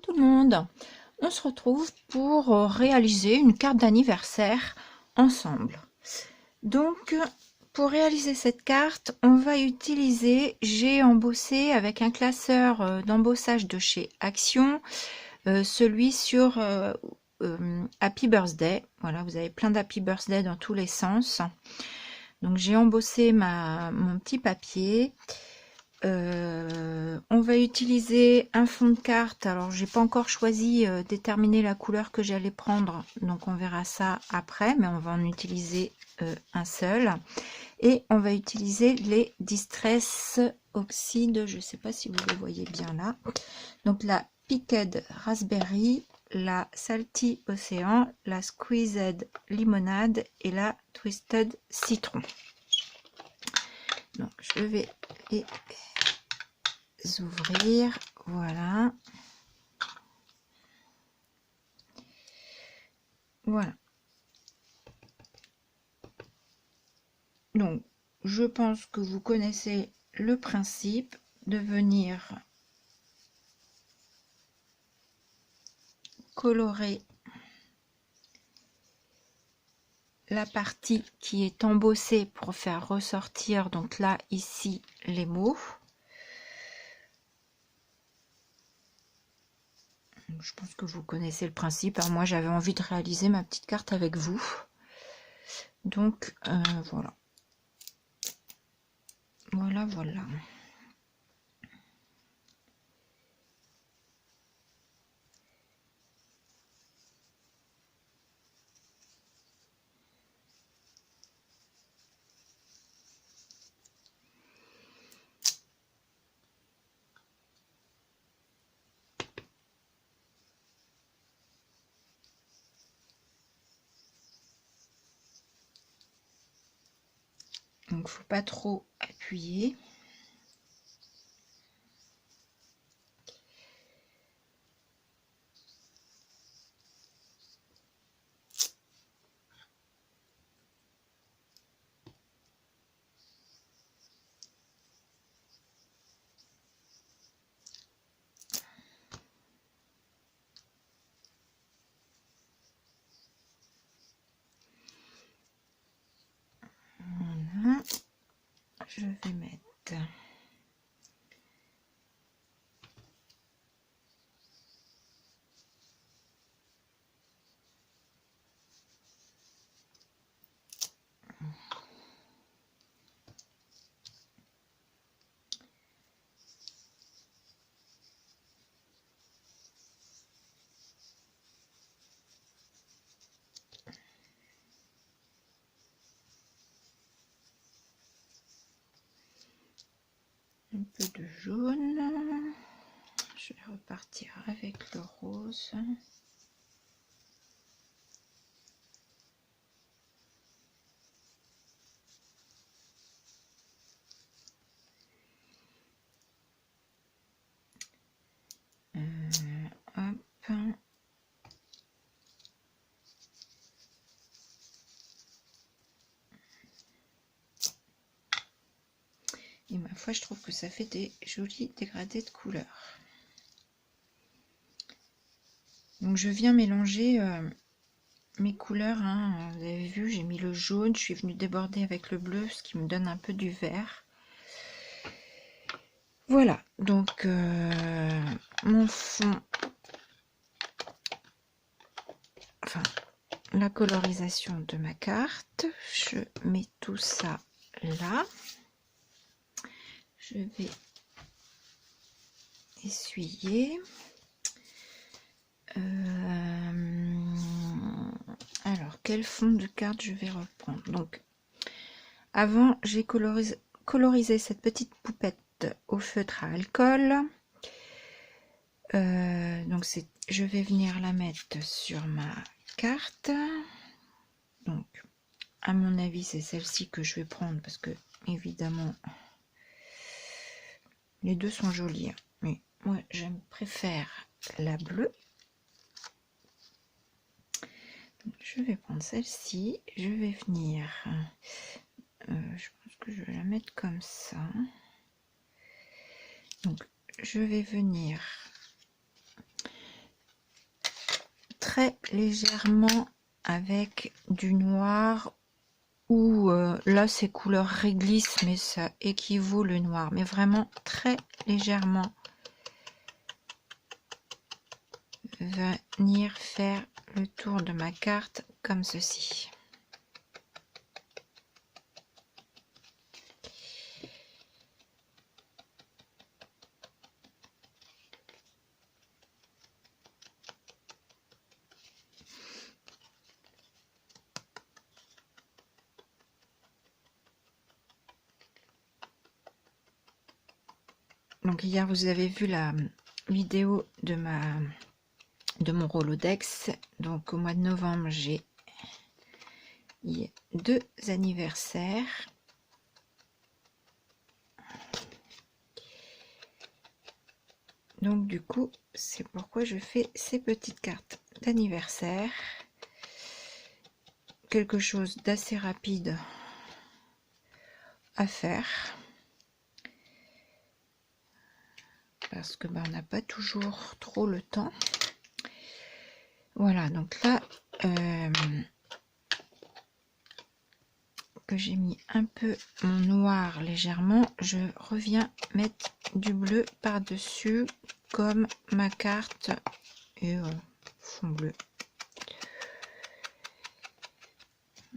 tout le monde, on se retrouve pour réaliser une carte d'anniversaire ensemble. Donc pour réaliser cette carte, on va utiliser, j'ai embossé avec un classeur d'embossage de chez Action, celui sur Happy Birthday. Voilà, vous avez plein d'Happy Birthday dans tous les sens. Donc j'ai embossé mon petit papier. On va utiliser un fond de carte. Alors j'ai pas encore choisi déterminer la couleur que j'allais prendre, donc on verra ça après, mais on va en utiliser un seul. Et on va utiliser les Distress Oxide, je sais pas si vous les voyez bien là. Donc la Picked Raspberry, la Salty Océan, la Squeezed Limonade et la Twisted Citron. Donc je vais les ouvrir, voilà. Voilà. Donc, je pense que vous connaissez le principe de venir colorer la partie qui est embossée pour faire ressortir, donc là, ici, les mots. Je pense que vous connaissez le principe. Alors moi, j'avais envie de réaliser ma petite carte avec vous. Donc, voilà. Voilà, voilà. Donc, faut pas trop appuyer. Voilà. Je vais mettre un peu de jaune. Je vais repartir avec le rose. Hop. Et ma foi, je trouve que ça fait des jolis dégradés de couleurs. Donc je viens mélanger mes couleurs. Hein. Vous avez vu, j'ai mis le jaune, je suis venue déborder avec le bleu, ce qui me donne un peu du vert. Voilà, donc mon fond, enfin la colorisation de ma carte. Je mets tout ça là. Je vais essuyer. Alors, quel fond de carte je vais reprendre? Donc, avant, j'ai colorisé cette petite poupette au feutre à alcool. Donc, je vais venir la mettre sur ma carte. Donc, à mon avis, c'est celle-ci que je vais prendre parce que, évidemment, les deux sont jolies. Mais moi, je préfère la bleue. Donc, je vais prendre celle-ci. Je vais venir... je pense que je vais la mettre comme ça. Donc, je vais venir très légèrement avec du noir, ou là c'est couleur réglisse, mais ça équivaut le noir, mais vraiment très légèrement venir faire le tour de ma carte comme ceci. Donc hier vous avez vu la vidéo de mon Rolodex. Donc au mois de novembre j'ai 2 anniversaires. Donc du coup c'est pourquoi je fais ces petites cartes d'anniversaire. Quelque chose d'assez rapide à faire. Parce que on n'a pas toujours trop le temps. Voilà, donc là que j'ai mis un peu mon noir légèrement, je reviens mettre du bleu par dessus comme ma carte et fond bleu.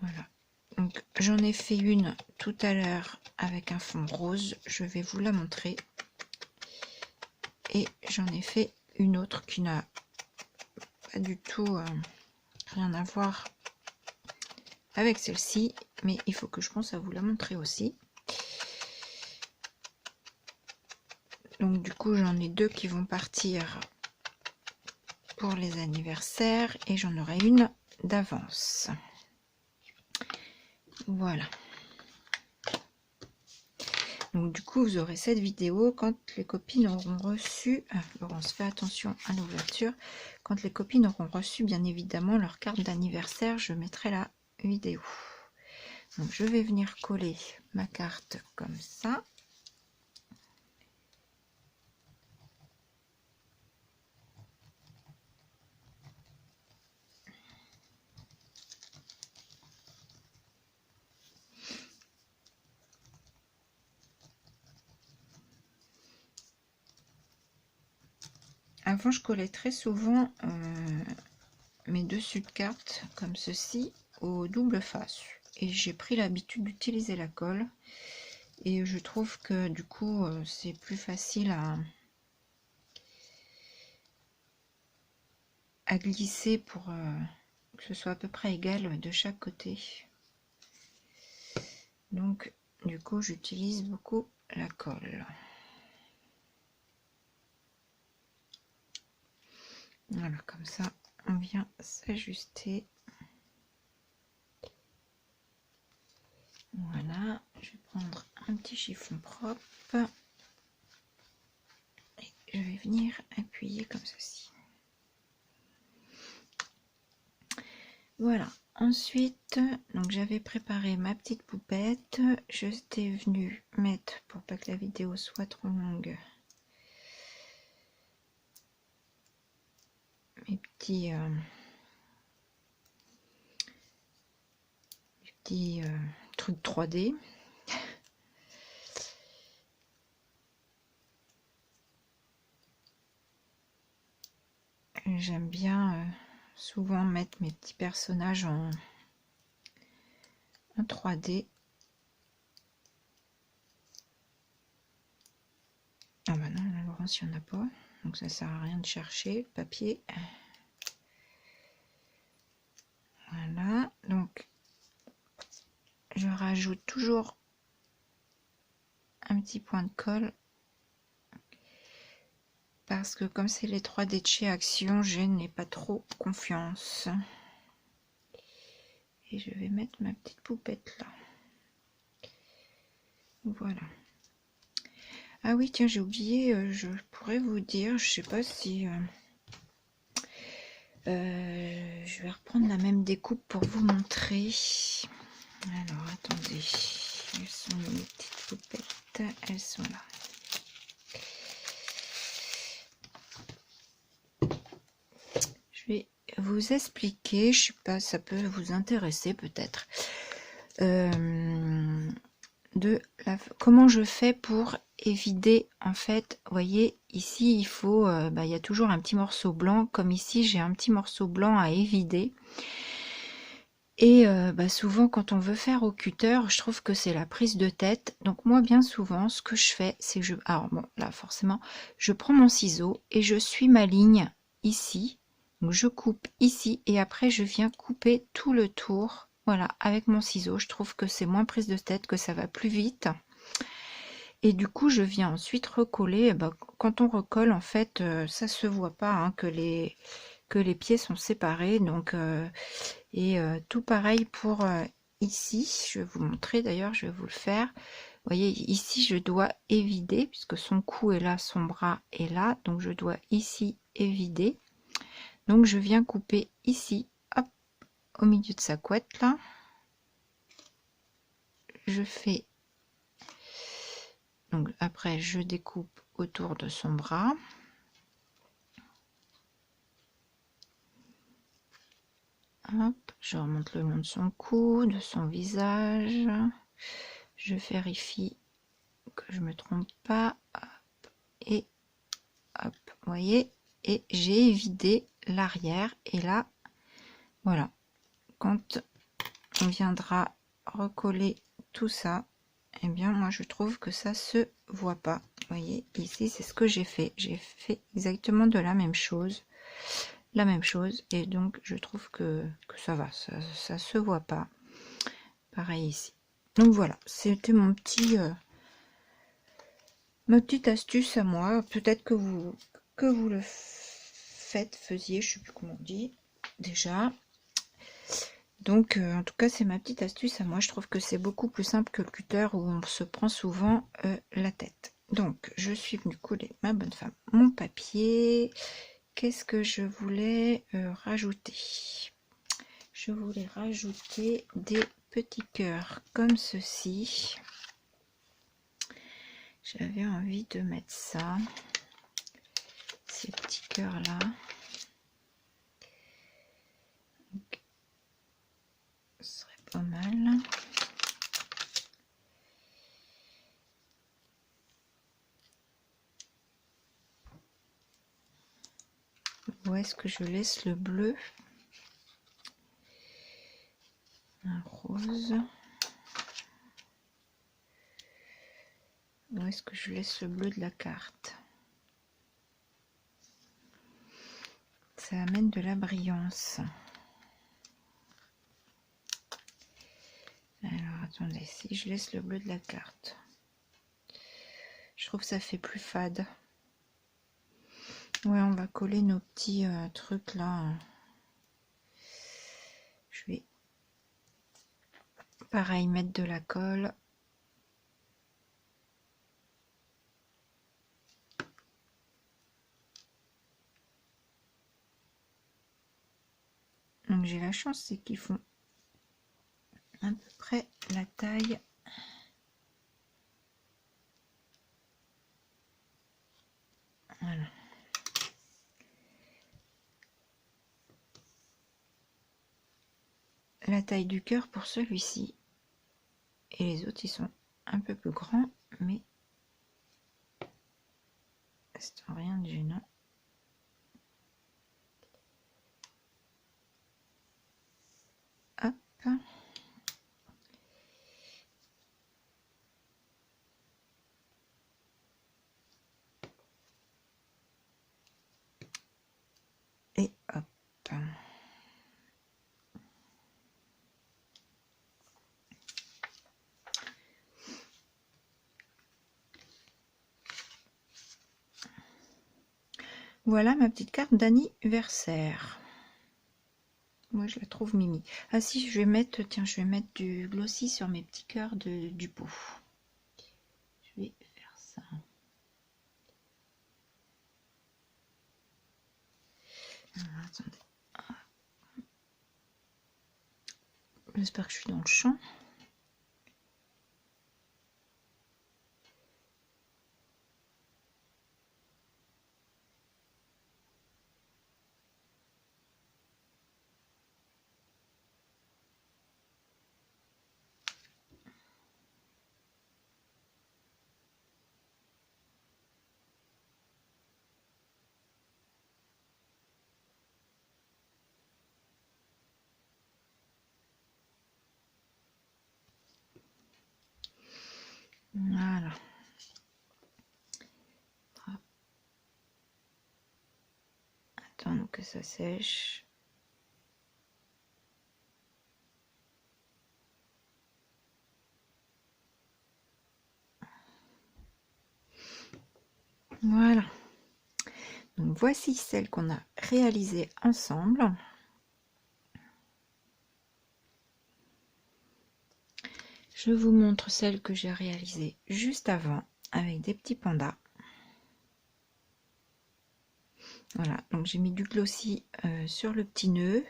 Voilà, donc j'en ai fait une tout à l'heure avec un fond rose, je vais vous la montrer. Et j'en ai fait une autre qui n'a pas du tout rien à voir avec celle-ci, mais il faut que je pense à vous la montrer aussi. Donc du coup j'en ai 2 qui vont partir pour les anniversaires et j'en aurai une d'avance. Voilà. Donc du coup vous aurez cette vidéo quand les copines auront reçu, Laurence fait attention à l'ouverture, quand les copines auront reçu bien évidemment leur carte d'anniversaire, je mettrai la vidéo. Donc je vais venir coller ma carte comme ça. Avant je collais très souvent mes dessus de cartes comme ceci au double face. Et j'ai pris l'habitude d'utiliser la colle. Et je trouve que du coup c'est plus facile à glisser pour que ce soit à peu près égal de chaque côté. Donc du coup j'utilise beaucoup la colle. Voilà, comme ça on vient s'ajuster. Voilà, je vais prendre un petit chiffon propre et je vais venir appuyer comme ceci. Voilà, ensuite donc j'avais préparé ma petite poupette, j'étais venue mettre, pour pas que la vidéo soit trop longue, mes petits trucs 3D. J'aime bien souvent mettre mes petits personnages en 3D. Ah bah non, la Laurence, il n'y en a pas. Donc ça sert à rien de chercher le papier. Voilà, donc je rajoute toujours un petit point de colle. Parce que comme c'est les 3D de chez Action, je n'ai pas trop confiance. Et je vais mettre ma petite poupette là. Voilà. Ah oui, tiens, j'ai oublié, je pourrais vous dire, je sais pas si... je vais reprendre la même découpe pour vous montrer. Alors, attendez. Elles sont mes petites poupettes. Elles sont là. Je vais vous expliquer, je sais pas, ça peut vous intéresser peut-être, comment je fais pour évider, en fait, vous voyez, ici il faut, il y a toujours un petit morceau blanc, comme ici j'ai un petit morceau blanc à évider. Et souvent quand on veut faire au cutter, je trouve que c'est la prise de tête. Donc moi bien souvent ce que je fais, c'est que alors bon là forcément, je prends mon ciseau et je suis ma ligne ici. Donc je coupe ici et après je viens couper tout le tour. Voilà, avec mon ciseau, je trouve que c'est moins prise de tête, que ça va plus vite. Et du coup je viens ensuite recoller. Quand on recolle en fait, ça se voit pas hein, que les pieds sont séparés. Donc tout pareil pour ici, je vais vous montrer d'ailleurs, je vais vous le faire. Vous voyez, ici je dois évider, puisque son cou est là, son bras est là, donc je dois ici évider. Donc je viens couper ici, hop, au milieu de sa couette là. Je fais, donc après je découpe autour de son bras. Hop, je remonte le long de son cou, de son visage. Je vérifie que je me trompe pas. Hop, et hop, vous voyez, et j'ai évidé l'arrière. Et là, voilà, quand on viendra recoller tout ça, eh bien, moi, je trouve que ça se voit pas. Vous voyez, ici, c'est ce que j'ai fait. J'ai fait exactement de la même chose. Et donc, je trouve que ça va, ça se voit pas. Pareil ici. Donc, voilà, c'était mon petit... ma petite astuce à moi. Peut-être que vous le faisiez, je sais plus comment on dit déjà. Donc en tout cas c'est ma petite astuce à moi. Je trouve que c'est beaucoup plus simple que le cutter où on se prend souvent la tête. Donc je suis venue coller, ma bonne femme, mon papier. Qu'est-ce que je voulais rajouter? Je voulais rajouter des petits cœurs comme ceci. J'avais envie de mettre ça, ces petits cœurs là. Donc, ce serait pas mal. Où est-ce que je laisse le bleu? Un rose. Où est-ce que je laisse le bleu de la carte? Ça amène de la brillance. Alors attendez, si je laisse le bleu de la carte, je trouve que ça fait plus fade. Ouais, on va coller nos petits trucs là. Je vais pareil mettre de la colle. Donc j'ai la chance, c'est qu'ils font à peu près la taille. Voilà. La taille du cœur pour celui-ci. Et les autres, ils sont un peu plus grands, mais c'est rien de gênant. Hop. Et hop. Voilà ma petite carte d'anniversaire. Moi je la trouve mimi. Ah si, je vais mettre, tiens, je vais mettre du glossy sur mes petits cœurs du pot. Je vais faire ça. Alors, attendez. J'espère que je suis dans le champ. attendre que ça sèche. Voilà. Donc voici celle qu'on a réalisée ensemble. Je vous montre celle que j'ai réalisée juste avant avec des petits pandas. Voilà, donc j'ai mis du glossy sur le petit nœud.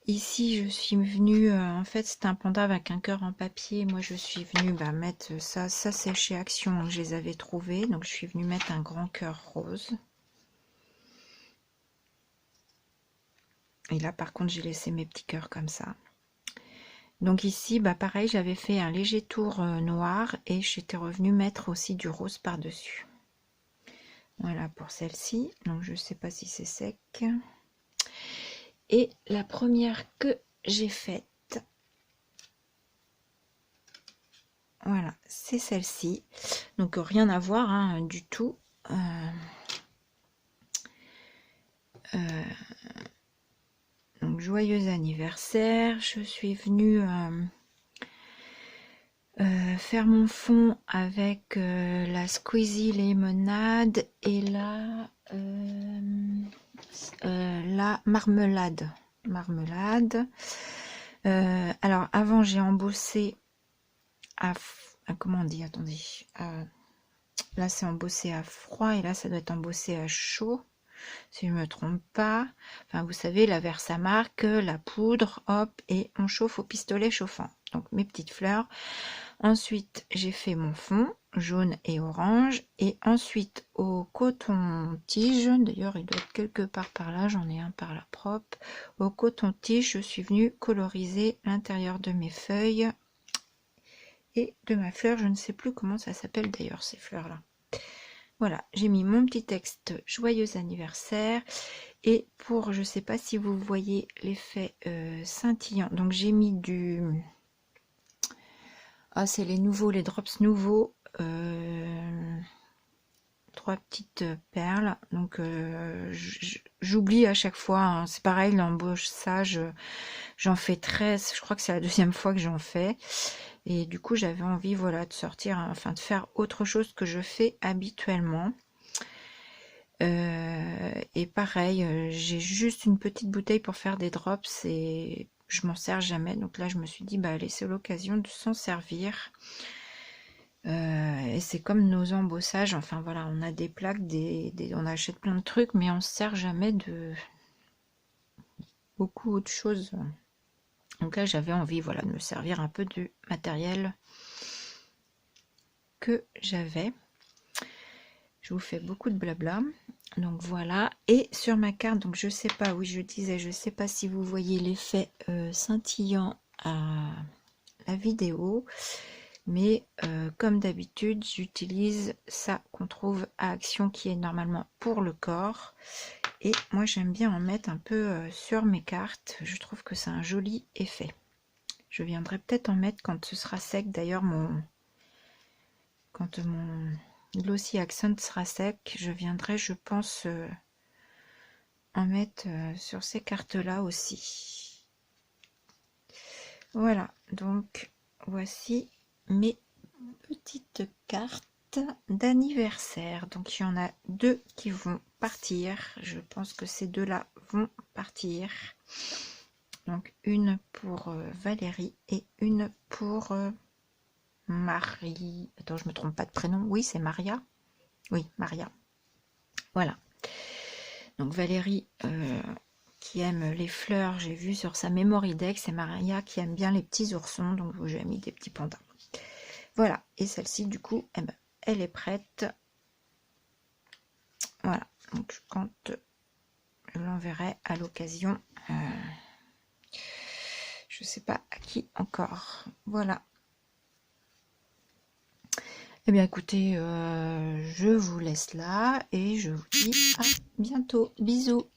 Ici, je suis venue, en fait, c'est un panda avec un cœur en papier. Moi, je suis venue mettre ça. Ça, c'est chez Action, je les avais trouvés. Donc, je suis venue mettre un grand cœur rose. Et là, par contre, j'ai laissé mes petits cœurs comme ça. Donc ici, pareil, j'avais fait un léger tour noir et j'étais revenue mettre aussi du rose par-dessus. Voilà pour celle-ci. Donc, je sais pas si c'est sec. Et la première que j'ai faite, voilà, c'est celle-ci. Donc rien à voir hein, du tout. Donc joyeux anniversaire. Je suis venue faire mon fond avec la Squeezie Lemonade et la marmelade. Alors avant j'ai embossé à comment on dit, attendez, là c'est embossé à froid et là ça doit être embossé à chaud si je me trompe pas. Enfin vous savez, la Versamark, la poudre, hop, et on chauffe au pistolet chauffant. Donc mes petites fleurs. Ensuite j'ai fait mon fond jaune et orange et ensuite au coton-tige, d'ailleurs il doit être quelque part par là, j'en ai un par là propre. Au coton-tige je suis venue coloriser l'intérieur de mes feuilles et de ma fleur. Je ne sais plus comment ça s'appelle d'ailleurs ces fleurs là. Voilà, j'ai mis mon petit texte joyeux anniversaire et pour, je sais pas si vous voyez l'effet scintillant, donc j'ai mis du, c'est les nouveaux, les drops nouveaux, 3 petites perles. Donc j'oublie à chaque fois hein. C'est pareil, l'embossage, j'en fais 13, je crois que c'est la deuxième fois que j'en fais. Et du coup, j'avais envie, voilà, de sortir, enfin de faire autre chose que je fais habituellement. Et pareil, j'ai juste une petite bouteille pour faire des drops et je m'en sers jamais. Donc là, je me suis dit, allez, c'est l'occasion de s'en servir. Et c'est comme nos embossages. Enfin voilà, on a des plaques, on achète plein de trucs, mais on se sert jamais de beaucoup autre chose. Donc là, j'avais envie, voilà, de me servir un peu du matériel que j'avais. Je vous fais beaucoup de blabla. Donc voilà. Et sur ma carte, donc je sais pas, oui, je disais, je sais pas si vous voyez l'effet scintillant à la vidéo. Mais comme d'habitude, j'utilise ça qu'on trouve à Action qui est normalement pour le corps. Et moi, j'aime bien en mettre un peu sur mes cartes. Je trouve que c'est un joli effet. Je viendrai peut-être en mettre quand ce sera sec. D'ailleurs, quand mon Glossy Accent sera sec, je viendrai, je pense, en mettre sur ces cartes-là aussi. Voilà, donc voici mes petites cartes d'anniversaire. Donc il y en a 2 qui vont partir. Je pense que ces 2-là vont partir. Donc une pour Valérie et une pour Marie. Attends, je me trompe pas de prénom. Oui, c'est Maria. Oui, Maria. Voilà. Donc Valérie qui aime les fleurs, j'ai vu sur sa memory deck, c'est Maria qui aime bien les petits oursons, donc j'ai mis des petits pandas. Voilà, et celle-ci du coup, elle est prête. Voilà, donc quand je l'enverrai à l'occasion, je sais pas à qui encore. Voilà. Eh bien écoutez, je vous laisse là et je vous dis à bientôt. Bisous.